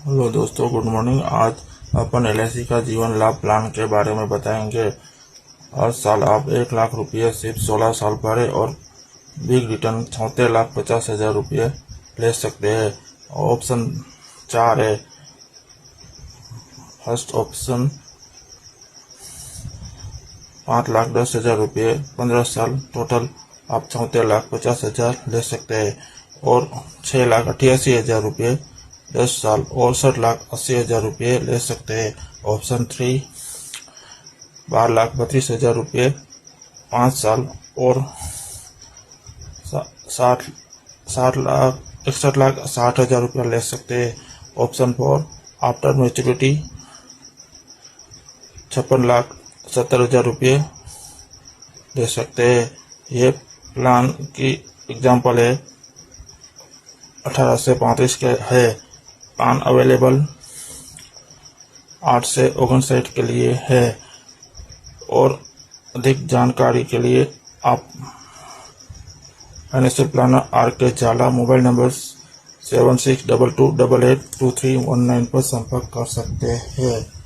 Hello दोस्तों, good morning. आज अपन LIC का जीवन लाभ प्लान के बारे में बताएंगे। हर साल आप 1 लाख रुपये सिर्फ 16 साल भरे और बिग रिटर्न 76,50,000 रुपये ले सकते हैं। ऑप्शन 4 है। फर्स्ट ऑप्शन 5,10,000 रुपये 15 साल, टोटल आप 74,50,000 ले सकते हैं। और 6,88,000 रुपये 10 साल, 68,80,000 रुपये ले सकते हैं। ऑप्शन 3 12,32,000 रुपये 5 साल और 61,60,000 रुपये ले सकते हैं। ऑप्शन 4 आफ्टर मैच्योरिटी 56,70,000 रुपये ले सकते हैं। ये प्लान की एग्जाम्पल है 18 से 35 के है। प्लान अवेलेबल 8 से 59 के लिए है। और अधिक जानकारी के लिए आप फाइनेंशियल प्लानर RK झाला, मोबाइल नंबर 7622882319 पर संपर्क कर सकते हैं।